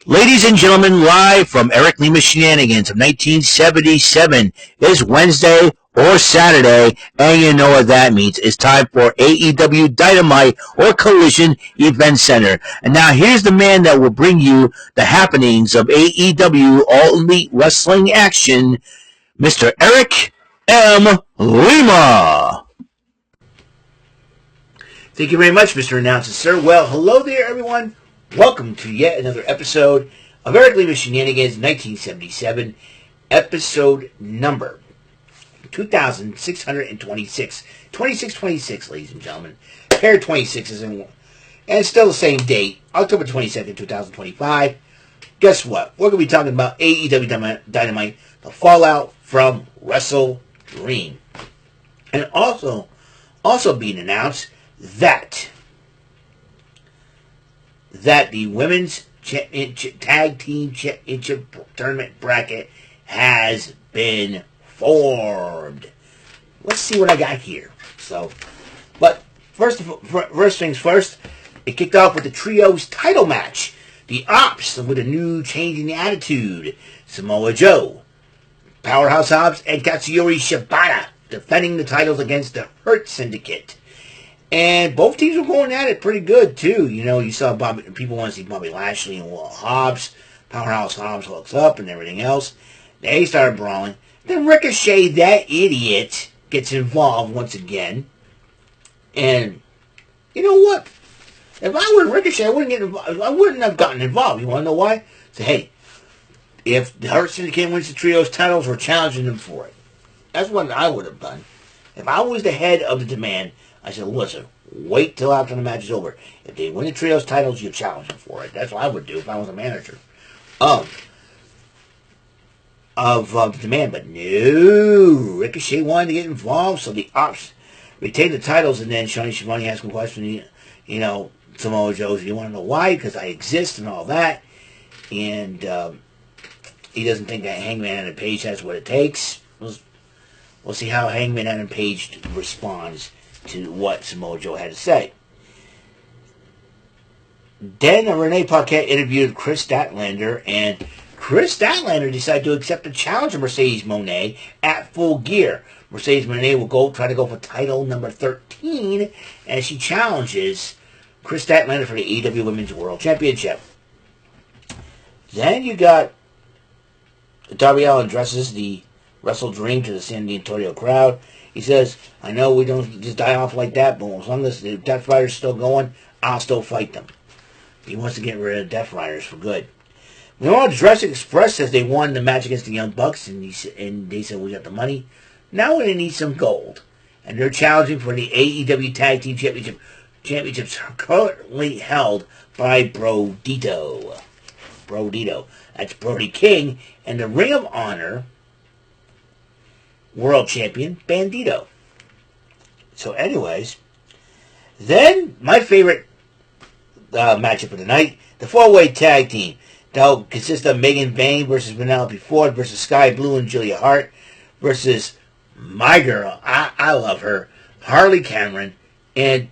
Ladies and gentlemen, live from Eric Lima Shenanigans of 1977 is Wednesday or Saturday, and you know what that means. It's time for AEW Dynamite or Collision Event Center. And now here's the man that will bring you the happenings of AEW All Elite Wrestling action, Mr. Eric M. Lima. Thank you very much, Mr. Announcer, sir. Well, hello there, everyone. Welcome to yet another episode of Eric Lima Shenanigans 1977, episode number 2626. 2626, ladies and gentlemen. Pair of 26s in one. And it's still the same date, October 22nd, 2025. Guess what? We're going to be talking about AEW Dynamite, the fallout from WrestleDream. And also being announced that the women's tag team championship tournament bracket has been formed. Let's see what I got here. But first things first, it kicked off with the trios title match. The Ops with a new change in the attitude. Samoa Joe, Powerhouse Hobbs, and Katsuyori Shibata defending the titles against the Hurt Syndicate. And both teams were going at it pretty good, too. You know, you saw people want to see Bobby Lashley and Hobbs. Powerhouse Hobbs hooks up and everything else. They started brawling. Then Ricochet, that idiot, gets involved once again. And you know what? If I were Ricochet, I wouldn't have gotten involved. You want to know why? Say, hey, if the Hurt Syndicate wins the trios titles, we're challenging them for it. That's what I would have done. If I was the head of the demand, I said, listen, wait till after the match is over. If they win the trios titles, you challenge them for it. That's what I would do if I was a manager of the demand. But no, Ricochet wanted to get involved, so the Ops retained the titles, and then Shoni Shivani asked him a question, you know, Samoa Joe, you want to know why? Because I exist and all that. And he doesn't think that Hangman Adam Page has what it takes. We'll see how Hangman Adam Page responds to what Samoa Joe had to say. Then Renee Paquette interviewed Chris Statlander, and Chris Statlander decided to accept the challenge of Mercedes Moné at Full Gear. Mercedes Moné will try to go for title number 13, and she challenges Chris Statlander for the AEW Women's World Championship. Then you got Darby Allin addresses the WrestleDream to the San Antonio crowd. He says, I know we don't just die off like that, but as long as the Death Riders still going, I'll still fight them. He wants to get rid of Death Riders for good. Meanwhile, Jurassic Express says they won the match against the Young Bucks, and they said, we got the money. Now we need some gold. And they're challenging for the AEW Tag Team Championship. Championships currently held by Brodito. That's Brody King, and the Ring of Honor World Champion, Bandito. So anyways, then my favorite matchup of the night, the 4-way tag team. That'll consist of Megan Bayne versus Penelope Ford versus Sky Blue and Julia Hart versus my girl, I love her, Harley Cameron, and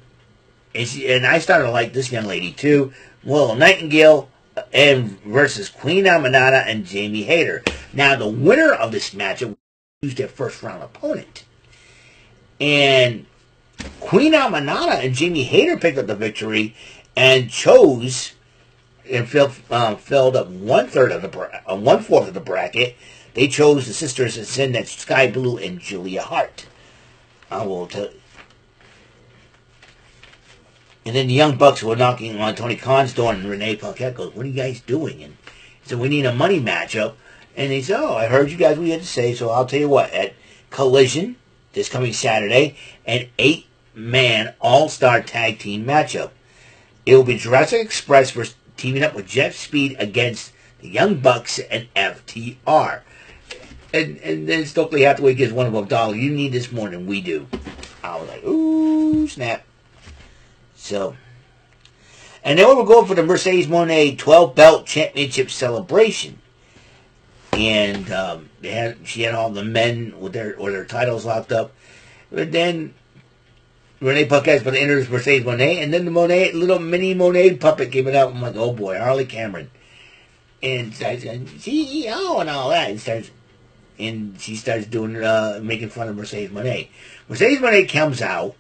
I started to like this young lady too, Willow Nightingale, and versus Queen Aminata and Jamie Hayter. Now the winner of this matchup used their first round opponent. And Queen Aminata and Jamie Hayter picked up the victory and chose and filled up one-fourth of the bracket. They chose the Sisters of Sin, that's Sky Blue and Julia Hart. I will tell you. And then the Young Bucks were knocking on Tony Khan's door, and Renee Paquette goes, what are you guys doing? And he said, we need a money matchup. And he said, I heard you guys what you had to say, so I'll tell you what, at Collision, this coming Saturday, an 8-man all-star tag team matchup. It will be Jurassic Express versus teaming up with Jeff Speed against the Young Bucks and FTR. And then Stokely Hathaway gives one of them $1. You need this more than we do. I was like, ooh, snap. So, and then we were going for the Mercedes Moné 12-belt championship celebration. And she had all the men with their titles locked up. But then Renee Paquette's going to introduce Mercedes Moné, and then the little mini Moné puppet came out. I'm like, oh boy, Harley Cameron. and starts going, CEO and all that, and she starts doing making fun of Mercedes Moné. Mercedes Moné comes out,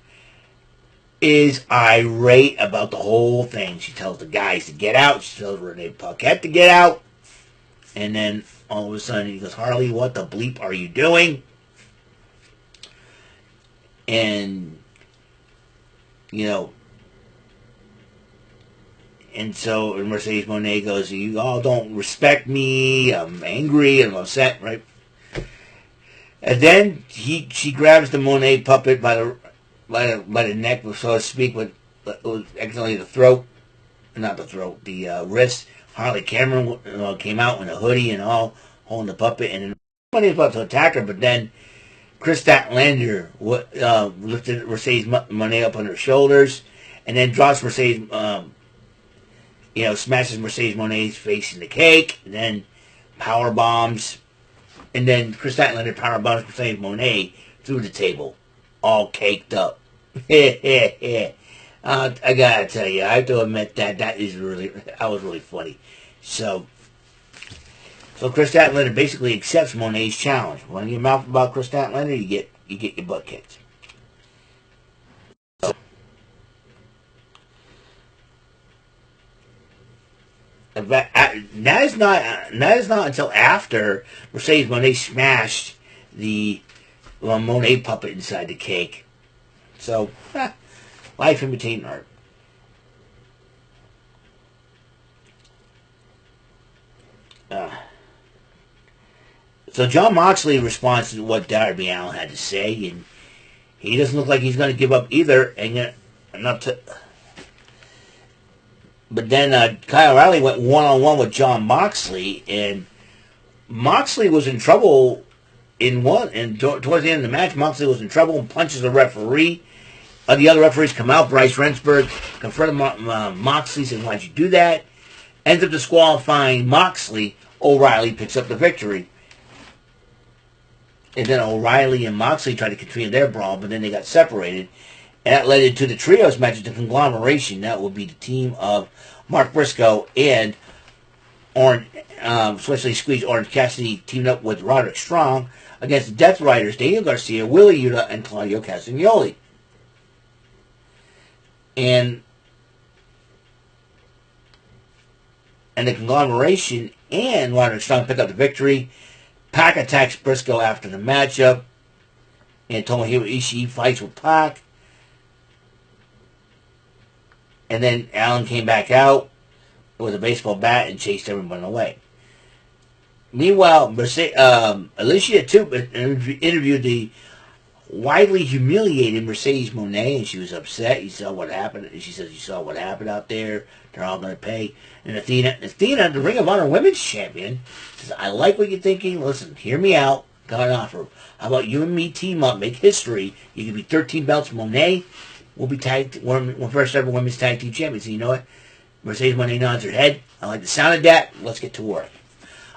is irate about the whole thing. She tells the guys to get out. She tells Renee Paquette to get out. And then all of a sudden he goes, Harley, what the bleep are you doing? And, you know, and so Mercedes Moné goes, you all don't respect me. I'm angry and I'm upset, right? And then she grabs the Monet puppet by the neck, so to speak, with actually the throat, not the throat, the wrist. Harley Cameron came out in a hoodie and all, holding the puppet, and then Money was about to attack her, but then Chris Statlander lifted Mercedes Moné up on her shoulders, and then drops Mercedes, smashes Mercedes Moné's face in the cake, and then power bombs. And then Chris Statlander power bombs Mercedes Moné through the table, all caked up. I gotta tell you, I have to admit that was really funny. So Chris Statlander basically accepts Moné's challenge. Run your mouth about Chris Statlander, you get your butt kicked. That is not until after Mercedes Moné smashed the Monet puppet inside the cake. So, life imitating art. So John Moxley responds to what Darby Allin had to say, and he doesn't look like he's going to give up either. But then Kyle O'Reilly went one-on-one with John Moxley, and Moxley was in trouble and towards the end of the match, Moxley was in trouble and punches the referee. The other referees come out. Bryce Rensburg confronted Moxley, says, why'd you do that? Ends up disqualifying Moxley. O'Reilly picks up the victory. And then O'Reilly and Moxley tried to continue their brawl, but then they got separated. And that led into the trios match, the conglomeration. That would be the team of Mark Briscoe and Wesley Squeeze Orange Cassidy teamed up with Roderick Strong against the Death Riders, Daniel Garcia, Willie Yuta, and Claudio Castagnoli. And the conglomeration and Roderick Strong pick up the victory. Pac attacks Briscoe after the matchup. And Tomohiro Ishii fights with Pac. And then Allen came back out with a baseball bat and chased everyone away. Meanwhile, Alicia too interviewed the widely humiliated Mercedes Moné, and she was upset. You saw what happened. She says you saw what happened out there. They're all going to pay. And Athena, the Ring of Honor Women's Champion, says, I like what you're thinking. Listen, hear me out. Got an offer. How about you and me team up, make history? You can be 13 belts. Moné will be first ever women's tag team champions. And you know what? Mercedes Moné nods her head. I like the sound of that. Let's get to work.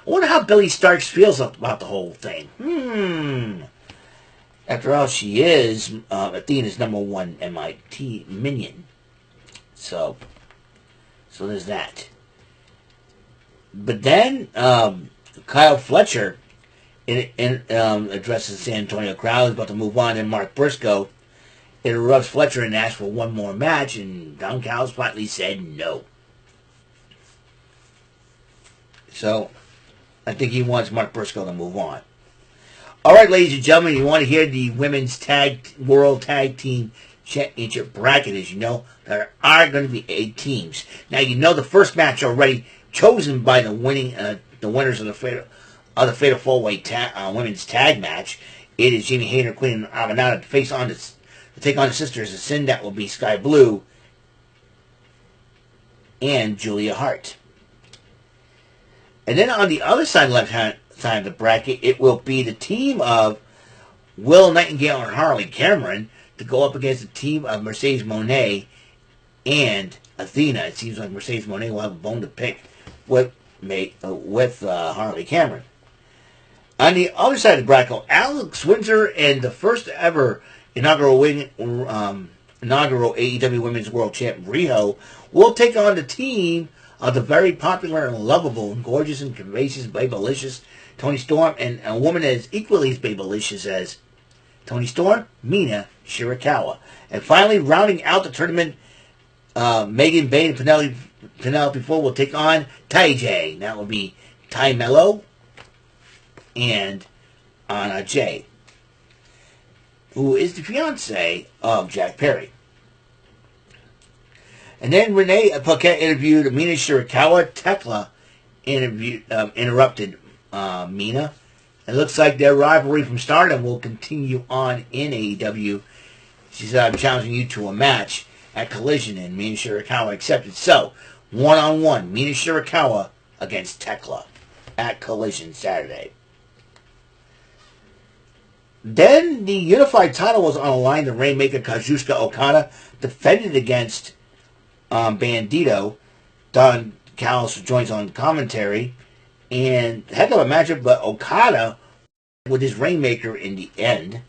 I wonder how Billy Starks feels about the whole thing. After all, she is Athena's number one MIT minion. So there's that. But then Kyle Fletcher addresses the San Antonio crowd. He's about to move on, and Mark Briscoe interrupts Fletcher and asks for one more match, and Don Callis flatly said no. So I think he wants Mark Briscoe to move on. All right, ladies and gentlemen, you want to hear the Women's World Tag Team Championship bracket. As you know, there are going to be 8 teams. Now, you know the first match already chosen by the winners of the Fatal 4-Way Women's Tag match. It is Jamie Hayter, Queen Avenada to take on the Sisters of Sin. That will be Sky Blue and Julia Hart. And then on the other side, left-hand side of the bracket, it will be the team of Will Nightingale and Harley Cameron to go up against the team of Mercedes Moné and Athena. It seems like Mercedes Moné will have a bone to pick with Harley Cameron. On the other side of the bracket, Alex Windsor and the first ever inaugural AEW Women's World Champion Riho will take on the team of the very popular and lovable and gorgeous and curvaceous Babylicious Toni Storm, and a woman that is equally as Babylicious as Toni Storm, Mina Shirakawa. And finally, rounding out the tournament, Megan Bayne and Penelope Ford will take on Taiji. That will be Ty Mello and Anna Jay, who is the fiance of Jack Perry. And then Renee Paquette interviewed Mina Shirakawa. Tekla interrupted Mina. It looks like their rivalry from Stardom will continue on in AEW. She's challenging you to a match at Collision, and Mina Shirakawa accepted. So, one-on-one, Mina Shirakawa against Tekla at Collision Saturday. Then the unified title was on the line. The Rainmaker Kazuchika Okada defended against Bandito. Don Callis joins on commentary. And heck of a matchup, but Okada with his Rainmaker in the end.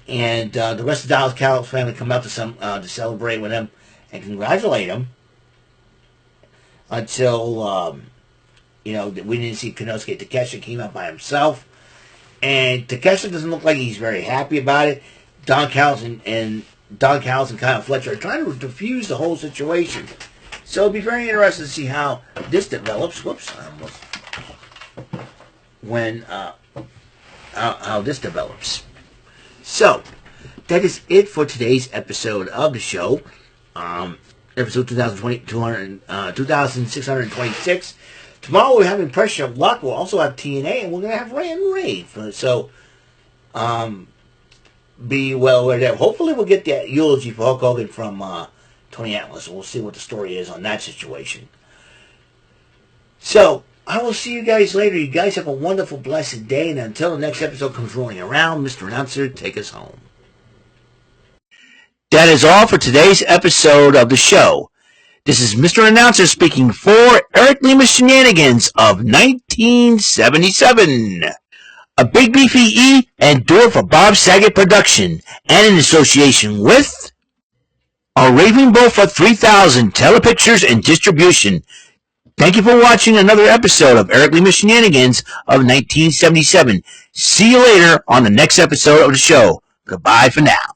And the rest of the Dallas Callis family come out to celebrate with him and congratulate him. Until, we didn't see Konosuke Takeshita came out by himself. And Takeshita doesn't look like he's very happy about it. Don Callis and Kyle Fletcher are trying to diffuse the whole situation. So it'll be very interesting to see how this develops. How this develops. So, that is it for today's episode of the show. Episode 2626. Tomorrow we're having Pressure of Luck. We'll also have TNA, and we're going to have Ray and Ray. So, be well aware that hopefully we'll get that eulogy for Hulk Hogan from Tony Atlas. We'll see what the story is on that situation. So, I will see you guys later. You guys have a wonderful, blessed day. And until the next episode comes rolling around, Mr. Announcer, take us home. That is all for today's episode of the show. This is Mr. Announcer speaking for Eric Lima Shenanigans of 1977. A Big Beefy E and do it for Bob Saget production. And in association with a Raving Bull for 3000 Telepictures and Distribution. Thank you for watching another episode of Eric Lima Shenanigans of 1977. See you later on the next episode of the show. Goodbye for now.